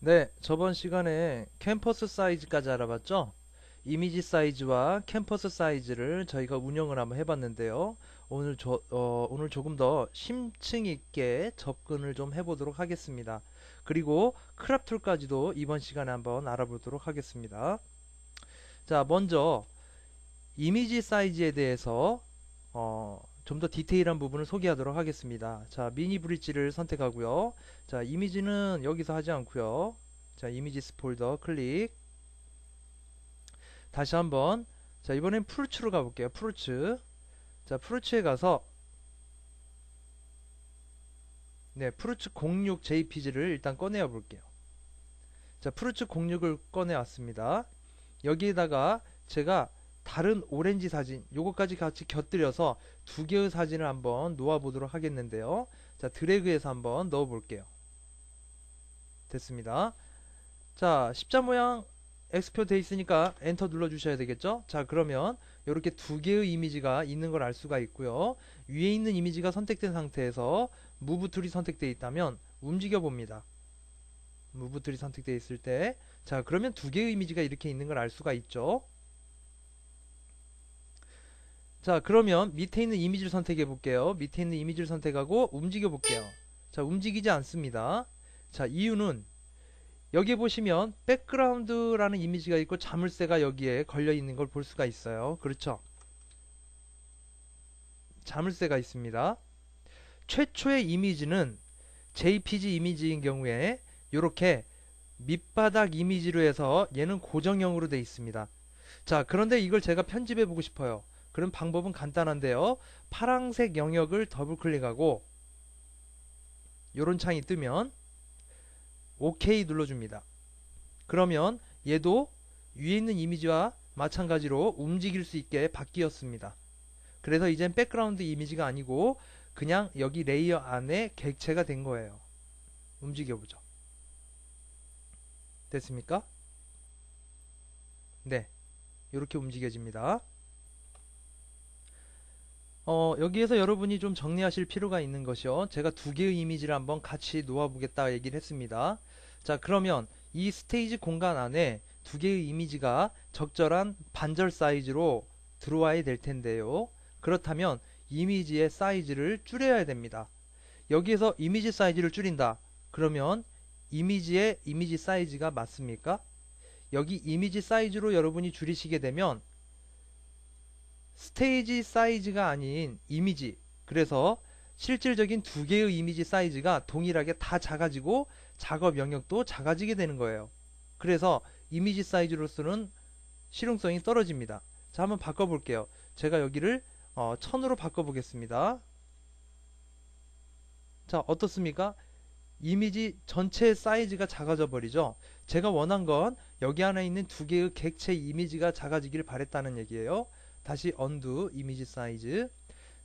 네, 저번 시간에 캠퍼스 사이즈까지 알아봤죠? 이미지 사이즈와 캠퍼스 사이즈를 저희가 운영을 한번 해봤는데요. 오늘 조금 더 심층 있게 접근을 좀 해보도록 하겠습니다. 그리고 크랍 툴까지도 이번 시간에 한번 알아보도록 하겠습니다. 자, 먼저 이미지 사이즈에 대해서 좀 더 디테일한 부분을 소개하도록 하겠습니다. 자, 미니 브릿지를 선택하고요. 자, 이미지는 여기서 하지 않고요. 자, 이미지스 폴더 클릭. 다시 한번. 자, 이번엔 프루츠로 가볼게요. 프루츠. 자, 프루츠에 가서 네, 프루츠 06 JPG를 일단 꺼내어 볼게요. 자, 프루츠 06을 꺼내 왔습니다. 여기에다가 제가 다른 오렌지 사진 요거까지 같이 곁들여서 두 개의 사진을 한번 놓아 보도록 하겠는데요. 자, 드래그해서 한번 넣어 볼게요. 됐습니다. 자, 십자 모양 엑스포 돼 있으니까 엔터 눌러 주셔야 되겠죠. 자, 그러면 이렇게 두 개의 이미지가 있는 걸 알 수가 있고요. 위에 있는 이미지가 선택된 상태에서 무브 툴이 선택되어 있다면 움직여 봅니다. 무브 툴이 선택되어 있을 때, 자, 그러면 두 개의 이미지가 이렇게 있는 걸 알 수가 있죠. 자, 그러면 밑에 있는 이미지를 선택해 볼게요. 밑에 있는 이미지를 선택하고 움직여 볼게요. 자, 움직이지 않습니다. 자, 이유는 여기 보시면 백그라운드라는 이미지가 있고 자물쇠가 여기에 걸려 있는 걸 볼 수가 있어요. 그렇죠? 자물쇠가 있습니다. 최초의 이미지는 JPG 이미지인 경우에 이렇게 밑바닥 이미지로 해서 얘는 고정형으로 되어 있습니다. 자, 그런데 이걸 제가 편집해 보고 싶어요. 그런 방법은 간단한데요. 파란색 영역을 더블 클릭하고 이런 창이 뜨면 OK 눌러줍니다. 그러면 얘도 위에 있는 이미지와 마찬가지로 움직일 수 있게 바뀌었습니다. 그래서 이젠 백그라운드 이미지가 아니고 그냥 여기 레이어 안에 객체가 된 거예요. 움직여보죠. 됐습니까? 네, 이렇게 움직여집니다. 여기에서 여러분이 좀 정리하실 필요가 있는 것이요. 제가 두 개의 이미지를 한번 같이 놓아보겠다 얘기를 했습니다. 자, 그러면 이 스테이지 공간 안에 두 개의 이미지가 적절한 반절 사이즈로 들어와야 될 텐데요. 그렇다면 이미지의 사이즈를 줄여야 됩니다. 여기에서 이미지 사이즈를 줄인다. 그러면 이미지의 이미지 사이즈가 맞습니까? 여기 이미지 사이즈로 여러분이 줄이시게 되면 스테이지 사이즈가 아닌 이미지, 그래서 실질적인 두 개의 이미지 사이즈가 동일하게 다 작아지고 작업 영역도 작아지게 되는 거예요. 그래서 이미지 사이즈로서는 실용성이 떨어집니다. 자, 한번 바꿔볼게요. 제가 여기를 1000으로 바꿔보겠습니다. 자, 어떻습니까? 이미지 전체 사이즈가 작아져 버리죠. 제가 원한 건 여기 안에 있는 두 개의 객체 이미지가 작아지기를 바랬다는 얘기예요. 다시 언두 이미지 사이즈.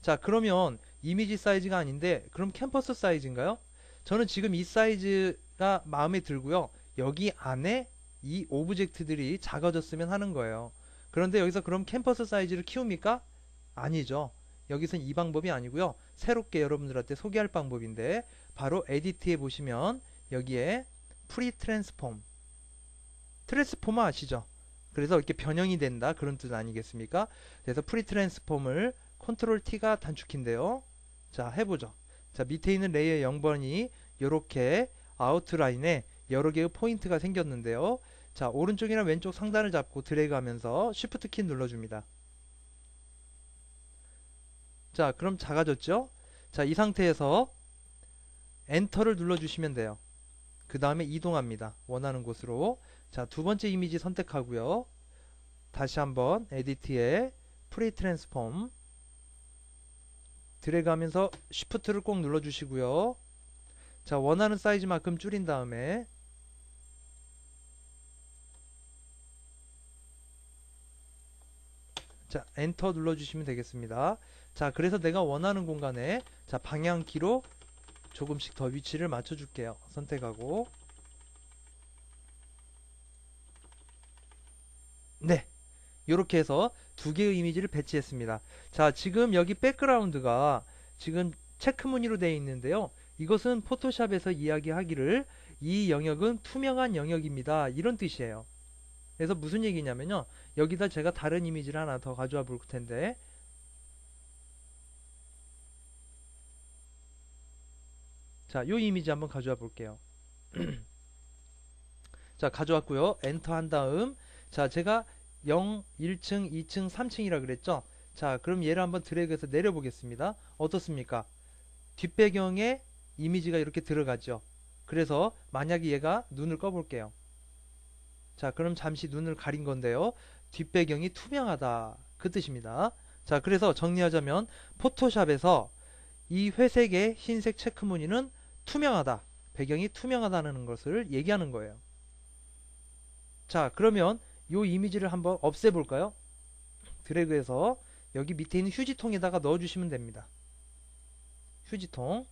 자, 그러면 이미지 사이즈가 아닌데 그럼 캠퍼스 사이즈인가요? 저는 지금 이 사이즈가 마음에 들고요. 여기 안에 이 오브젝트들이 작아졌으면 하는 거예요. 그런데 여기서 그럼 캠퍼스 사이즈를 키웁니까? 아니죠. 여기선 이 방법이 아니고요. 새롭게 여러분들한테 소개할 방법인데 바로 에디트에 보시면 여기에 프리 트랜스폼, 트랜스포머 아시죠? 그래서 이렇게 변형이 된다 그런 뜻 아니겠습니까? 그래서 프리 트랜스폼을 컨트롤 T가 단축키인데요. 자, 해보죠. 자, 밑에 있는 레이어 0번이 이렇게 아웃라인에 여러 개의 포인트가 생겼는데요. 자, 오른쪽이나 왼쪽 상단을 잡고 드래그 하면서 쉬프트 키 눌러줍니다. 자, 그럼 작아졌죠? 자, 이 상태에서 엔터를 눌러주시면 돼요. 그 다음에 이동합니다. 원하는 곳으로. 자, 두 번째 이미지 선택하고요. 다시 한번 에디트에 프리 트랜스폼 드래그 하면서 쉬프트를 꼭 눌러주시고요. 자, 원하는 사이즈만큼 줄인 다음에 자, 엔터 눌러주시면 되겠습니다. 자, 그래서 내가 원하는 공간에 자, 방향키로 조금씩 더 위치를 맞춰줄게요. 선택하고 네, 이렇게 해서 두 개의 이미지를 배치했습니다. 자, 지금 여기 백그라운드가 지금 체크 무늬로 되어 있는데요. 이것은 포토샵에서 이야기하기를 이 영역은 투명한 영역입니다. 이런 뜻이에요. 그래서 무슨 얘기냐면요. 여기다 제가 다른 이미지를 하나 더 가져와 볼 텐데, 자, 요 이미지 한번 가져와 볼게요. 자, 가져왔고요. 엔터 한 다음, 자, 제가 0, 1층, 2층, 3층이라 그랬죠? 자, 그럼 얘를 한번 드래그해서 내려보겠습니다. 어떻습니까? 뒷배경에 이미지가 이렇게 들어가죠. 그래서 만약에 얘가 눈을 꺼볼게요. 자, 그럼 잠시 눈을 가린 건데요. 뒷배경이 투명하다. 그 뜻입니다. 자, 그래서 정리하자면 포토샵에서 이 회색의 흰색 체크무늬는 투명하다. 배경이 투명하다는 것을 얘기하는 거예요. 자, 그러면 이 이미지를 한번 없애볼까요? 드래그해서 여기 밑에 있는 휴지통에다가 넣어주시면 됩니다. 휴지통.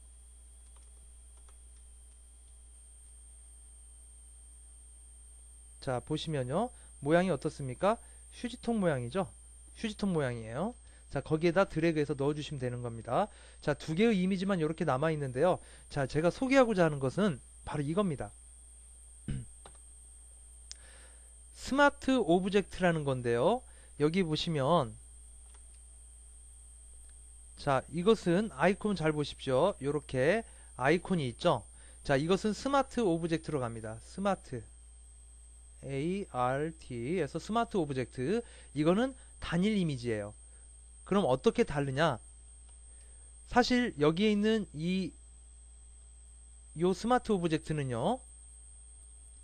자, 보시면요. 모양이 어떻습니까? 휴지통 모양이죠? 휴지통 모양이에요. 자, 거기에다 드래그해서 넣어주시면 되는 겁니다. 자, 두 개의 이미지만 이렇게 남아있는데요. 자, 제가 소개하고자 하는 것은 바로 이겁니다. 스마트 오브젝트라는 건데요. 여기 보시면, 자, 이것은 아이콘 잘 보십시오. 이렇게 아이콘이 있죠? 자, 이것은 스마트 오브젝트로 갑니다. 스마트. ART에서 스마트 오브젝트. 이거는 단일 이미지예요. 그럼 어떻게 다르냐? 사실 여기에 있는 요 스마트 오브젝트는요.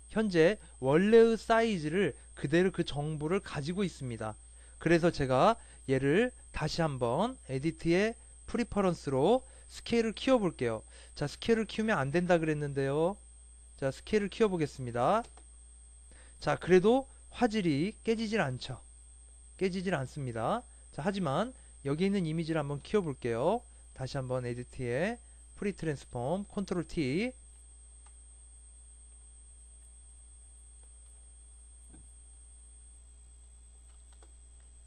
현재 원래의 사이즈를 그대로 그 정보를 가지고 있습니다. 그래서 제가 얘를 다시 한번 에디트의 프리퍼런스로 스케일을 키워 볼게요. 자, 스케일을 키우면 안 된다 그랬는데요. 자, 스케일을 키워 보겠습니다. 자, 그래도 화질이 깨지질 않죠. 깨지질 않습니다. 자, 하지만 여기 있는 이미지를 한번 키워 볼게요. 다시 한번 에디트의 프리 트랜스폼 컨트롤 T.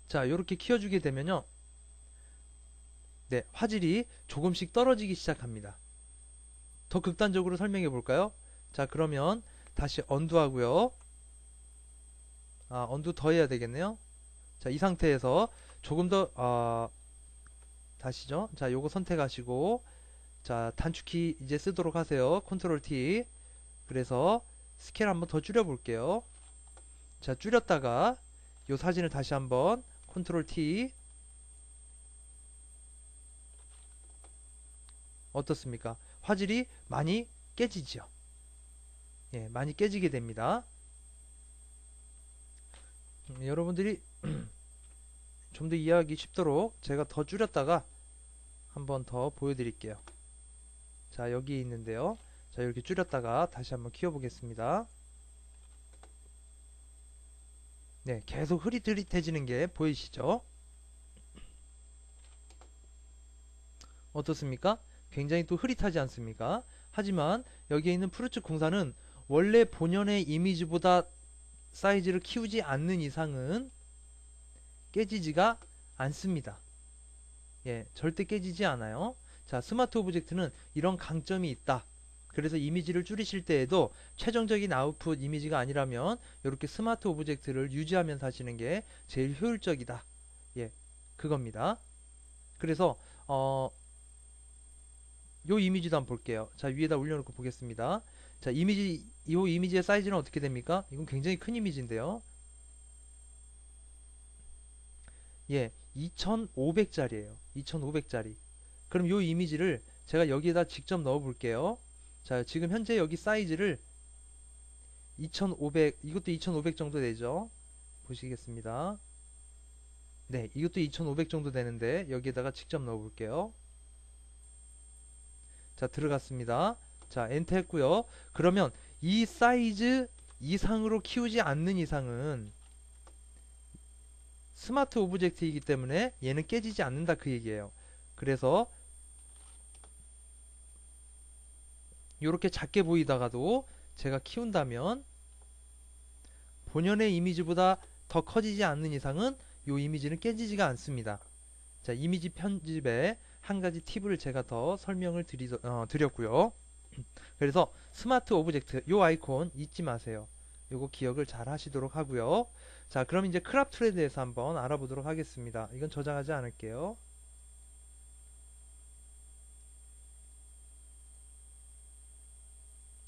자, 이렇게 키워주게 되면요. 네, 화질이 조금씩 떨어지기 시작합니다. 더 극단적으로 설명해 볼까요? 자, 그러면 다시 언두 하고요. 언두 더 해야 되겠네요. 자, 이 상태에서 조금 더 다시죠. 자, 요거 선택하시고, 자, 단축키 이제 쓰도록 하세요. 컨트롤 T. 그래서 스케일 한번 더 줄여 볼게요. 자, 줄였다가 요 사진을 다시 한번 컨트롤 T. 어떻습니까? 화질이 많이 깨지죠. 예, 많이 깨지게 됩니다. 여러분들이 좀 더 이해하기 쉽도록 제가 더 줄였다가 한번 더 보여드릴게요. 자, 여기 있는데요. 자, 이렇게 줄였다가 다시 한번 키워보겠습니다. 네, 계속 흐릿흐릿해지는 게 보이시죠? 어떻습니까? 굉장히 또 흐릿하지 않습니까? 하지만 여기에 있는 프루츠 공사는 원래 본연의 이미지보다 사이즈를 키우지 않는 이상은 깨지지가 않습니다. 예, 절대 깨지지 않아요. 자, 스마트 오브젝트는 이런 강점이 있다. 그래서 이미지를 줄이실 때에도 최종적인 아웃풋 이미지가 아니라면 이렇게 스마트 오브젝트를 유지하면서 하시는 게 제일 효율적이다. 예, 그겁니다. 그래서 요 이미지도 한번 볼게요. 자, 위에다 올려놓고 보겠습니다. 자, 이 이미지의 사이즈는 어떻게 됩니까? 이건 굉장히 큰 이미지인데요. 예, 2500짜리예요. 2500짜리. 그럼 요 이미지를 제가 여기에다 직접 넣어 볼게요. 자, 지금 현재 여기 사이즈를 2500, 이것도 2500 정도 되죠. 보시겠습니다. 네, 이것도 2500 정도 되는데 여기에다가 직접 넣어 볼게요. 자, 들어갔습니다. 자, 엔터 했고요. 그러면 이 사이즈 이상으로 키우지 않는 이상은 스마트 오브젝트이기 때문에 얘는 깨지지 않는다 그 얘기예요. 그래서 이렇게 작게 보이다가도 제가 키운다면 본연의 이미지보다 더 커지지 않는 이상은 이 이미지는 깨지지가 않습니다. 자, 이미지 편집에 한 가지 팁을 제가 더 설명을 드렸고요. 그래서 스마트 오브젝트 요 아이콘 잊지 마세요. 요거 기억을 잘 하시도록 하고요. 자, 그럼 이제 크랍 툴에 대해서 한번 알아보도록 하겠습니다. 이건 저장하지 않을게요.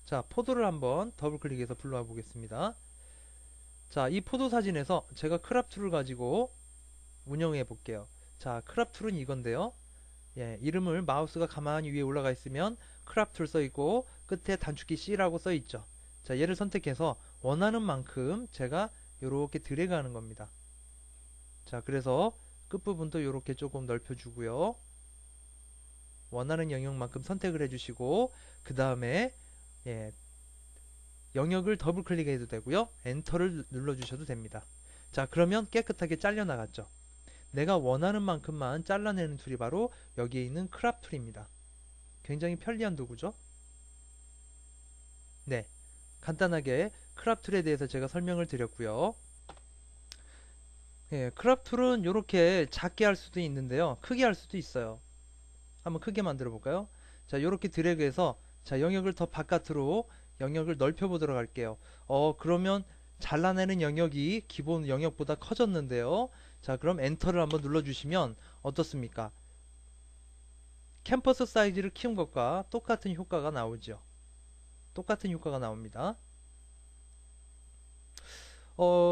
자, 포도를 한번 더블 클릭해서 불러와 보겠습니다. 자, 이 포도 사진에서 제가 크랍 툴을 가지고 운영해 볼게요. 자, 크랍 툴은 이건데요. 예, 이름을 마우스가 가만히 위에 올라가 있으면 크랍 툴 써 있고 끝에 단축키 C라고 써 있죠. 자, 얘를 선택해서 원하는 만큼 제가 요렇게 드래그 하는 겁니다. 자, 그래서 끝부분도 요렇게 조금 넓혀 주고요. 원하는 영역만큼 선택을 해 주시고 그 다음에 예, 영역을 더블 클릭해도 되고요. 엔터를 눌러 주셔도 됩니다. 자, 그러면 깨끗하게 잘려 나갔죠. 내가 원하는 만큼만 잘라내는 툴이 바로 여기에 있는 크랍 툴입니다. 굉장히 편리한 도구죠. 네, 간단하게 크랍 툴에 대해서 제가 설명을 드렸고요. 예, 크랍 툴은 이렇게 작게 할 수도 있는데요. 크게 할 수도 있어요. 한번 크게 만들어 볼까요? 자, 이렇게 드래그해서 자, 영역을 더 바깥으로 영역을 넓혀 보도록 할게요. 그러면 잘라내는 영역이 기본 영역보다 커졌는데요. 자, 그럼 엔터를 한번 눌러 주시면 어떻습니까? 캠퍼스 사이즈를 키운 것과 똑같은 효과가 나오죠. 똑같은 효과가 나옵니다.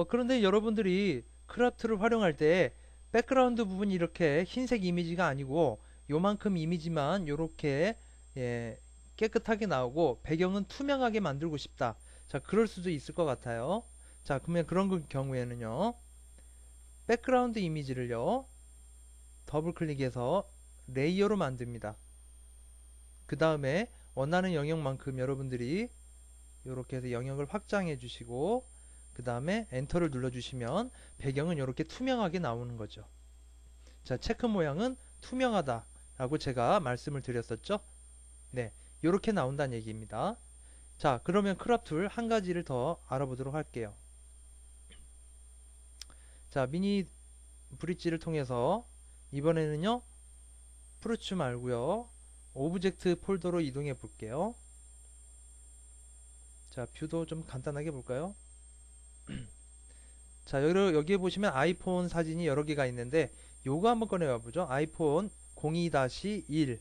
그런데 여러분들이 크랍트를 활용할 때 백그라운드 부분이 이렇게 흰색 이미지가 아니고 요만큼 이미지만 이렇게 예, 깨끗하게 나오고 배경은 투명하게 만들고 싶다. 자, 그럴 수도 있을 것 같아요. 자, 그러면 그런 경우에는요. 백그라운드 이미지를요. 더블 클릭해서 레이어로 만듭니다. 그 다음에 원하는 영역만큼 여러분들이 이렇게 해서 영역을 확장해 주시고 그 다음에 엔터를 눌러 주시면 배경은 이렇게 투명하게 나오는 거죠. 자, 체크 모양은 투명하다 라고 제가 말씀을 드렸었죠. 네, 이렇게 나온다는 얘기입니다. 자, 그러면 크롭 툴 한 가지를 더 알아보도록 할게요. 자, 미니 브릿지를 통해서 이번에는요 프루츠 말고요 오브젝트 폴더로 이동해 볼게요. 자, 뷰도 좀 간단하게 볼까요? 자, 여기에 보시면 아이폰 사진이 여러 개가 있는데 요거 한번 꺼내봐 보죠. 아이폰 02-1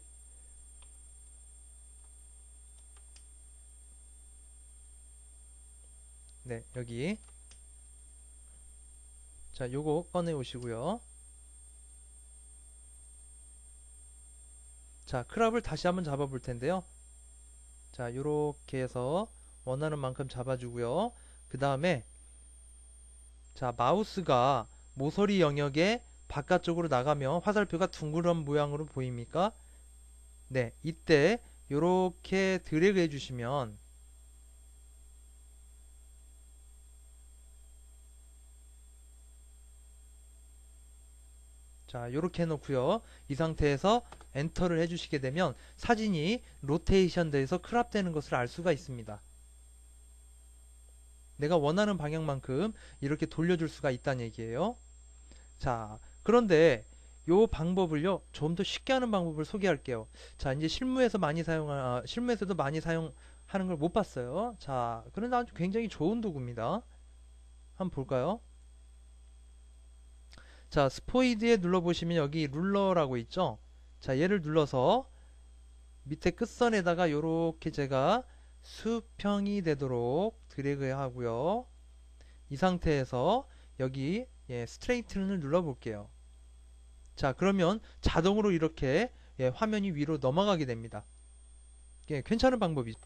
네, 여기 자, 요거 꺼내 오시고요. 자, 크랍을 다시 한번 잡아 볼 텐데요. 자, 요렇게 해서 원하는 만큼 잡아주고요. 그 다음에 자, 마우스가 모서리 영역에 바깥쪽으로 나가면 화살표가 둥그런 모양으로 보입니까? 네, 이때 요렇게 드래그 해주시면 자, 요렇게 해놓고요. 이 상태에서 엔터를 해주시게 되면 사진이 로테이션 돼서 크랍 되는 것을 알 수가 있습니다. 내가 원하는 방향만큼 이렇게 돌려줄 수가 있다는 얘기예요. 자, 그런데 요 방법을요, 좀 더 쉽게 하는 방법을 소개할게요. 자, 이제 실무에서도 많이 사용하는 걸 못 봤어요. 자, 그런데 아주 굉장히 좋은 도구입니다. 한번 볼까요? 자, 스포이드에 눌러보시면 여기 룰러라고 있죠? 자, 얘를 눌러서 밑에 끝선에다가 요렇게 제가 수평이 되도록 드래그 하고요. 이 상태에서 여기 스트레이트를 눌러 볼게요. 자, 그러면 자동으로 이렇게 화면이 위로 넘어가게 됩니다. 괜찮은 방법이죠.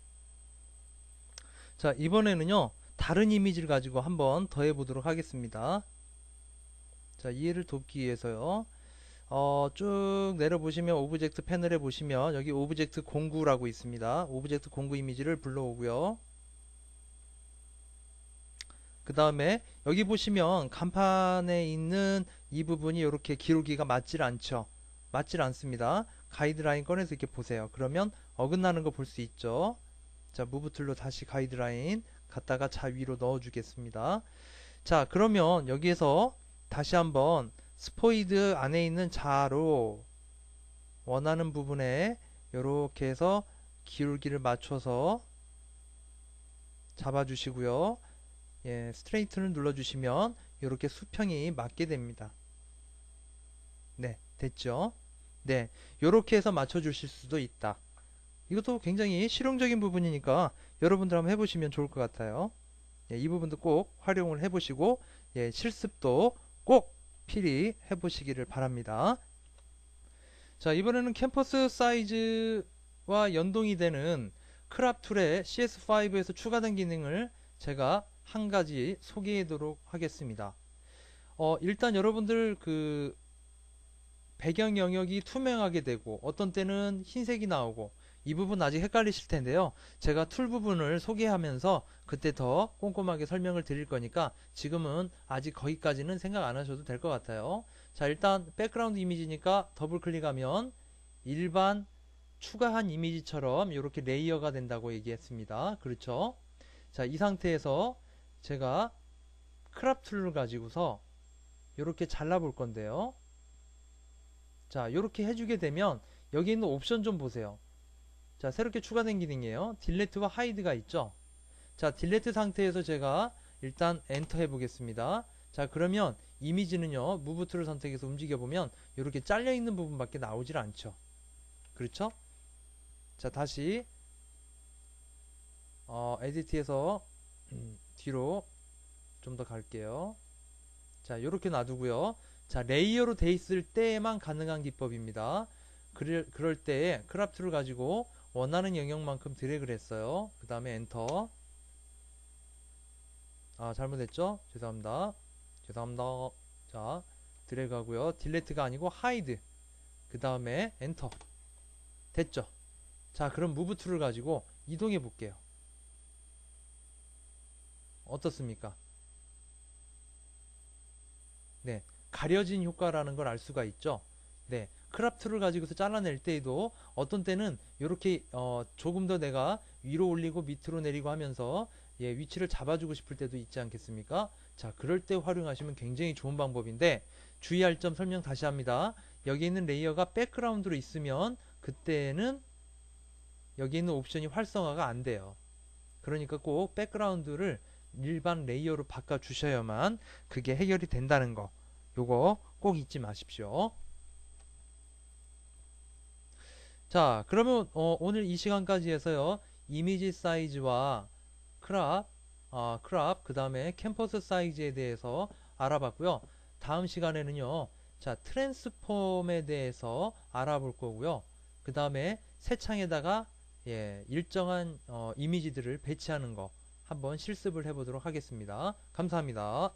자, 이번에는요 다른 이미지를 가지고 한번 더 해보도록 하겠습니다. 자, 이해를 돕기 위해서요 쭉 내려보시면 오브젝트 패널에 보시면 여기 오브젝트 공구라고 있습니다. 오브젝트 공구 이미지를 불러오고요. 그 다음에 여기 보시면 간판에 있는 이 부분이 이렇게 기울기가 맞질 않죠. 맞질 않습니다. 가이드라인 꺼내서 이렇게 보세요. 그러면 어긋나는 거 볼 수 있죠. 자, 무브 툴로 다시 가이드라인 갖다가 자 위로 넣어 주겠습니다. 자, 그러면 여기에서 다시 한번 스포이드 안에 있는 자로 원하는 부분에 이렇게 해서 기울기를 맞춰서 잡아주시고요. 예, 스트레이트를 눌러주시면 이렇게 수평이 맞게 됩니다. 네, 됐죠? 네, 이렇게 해서 맞춰주실 수도 있다. 이것도 굉장히 실용적인 부분이니까 여러분들 한번 해보시면 좋을 것 같아요. 예, 이 부분도 꼭 활용을 해보시고 예, 실습도 꼭 필히 해보시기를 바랍니다. 자, 이번에는 캠퍼스 사이즈와 연동이 되는 크랍 툴의 CS5에서 추가된 기능을 제가 한 가지 소개하도록 하겠습니다. 일단 여러분들 그 배경 영역이 투명하게 되고 어떤 때는 흰색이 나오고 이 부분 아직 헷갈리실 텐데요. 제가 툴 부분을 소개하면서 그때 더 꼼꼼하게 설명을 드릴 거니까 지금은 아직 거기까지는 생각 안 하셔도 될 것 같아요. 자, 일단 백그라운드 이미지니까 더블 클릭하면 일반 추가한 이미지처럼 이렇게 레이어가 된다고 얘기했습니다. 그렇죠? 자, 이 상태에서 제가 크랍 툴을 가지고서 이렇게 잘라 볼 건데요. 자, 이렇게 해주게 되면 여기 있는 옵션 좀 보세요. 자, 새롭게 추가된 기능이에요. 딜레트와 하이드가 있죠. 자, 딜레트 상태에서 제가 일단 엔터 해보겠습니다. 자, 그러면 이미지는요, 무브 툴을 선택해서 움직여보면 이렇게 잘려있는 부분밖에 나오질 않죠. 그렇죠? 자, 다시 에디트에서 뒤로 좀 더 갈게요. 자, 이렇게 놔두고요. 자, 레이어로 돼 있을 때에만 가능한 기법입니다. 그럴 때에 크랍 툴을 가지고 원하는 영역만큼 드래그를 했어요. 그 다음에 엔터. 아, 잘못했죠? 죄송합니다. 죄송합니다. 자, 드래그 하고요. 딜레트가 아니고 하이드. 그 다음에 엔터. 됐죠? 자, 그럼 무브 툴을 가지고 이동해 볼게요. 어떻습니까? 네, 가려진 효과라는 걸 알 수가 있죠. 네, 크랍 툴을 가지고서 잘라낼 때에도 어떤 때는 이렇게 조금 더 내가 위로 올리고 밑으로 내리고 하면서 예, 위치를 잡아주고 싶을 때도 있지 않겠습니까? 자, 그럴 때 활용하시면 굉장히 좋은 방법인데 주의할 점 설명 다시 합니다. 여기 있는 레이어가 백그라운드로 있으면 그때는 여기 있는 옵션이 활성화가 안 돼요. 그러니까 꼭 백그라운드를 일반 레이어로 바꿔 주셔야만 그게 해결이 된다는 거, 요거 꼭 잊지 마십시오. 자, 그러면 오늘 이 시간까지 해서요, 이미지 사이즈와 크랍, 그 다음에 캠퍼스 사이즈에 대해서 알아봤고요. 다음 시간에는요, 자, 트랜스폼에 대해서 알아볼 거고요. 그 다음에 새 창에다가 예, 일정한 이미지들을 배치하는 거 한번 실습을 해보도록 하겠습니다. 감사합니다.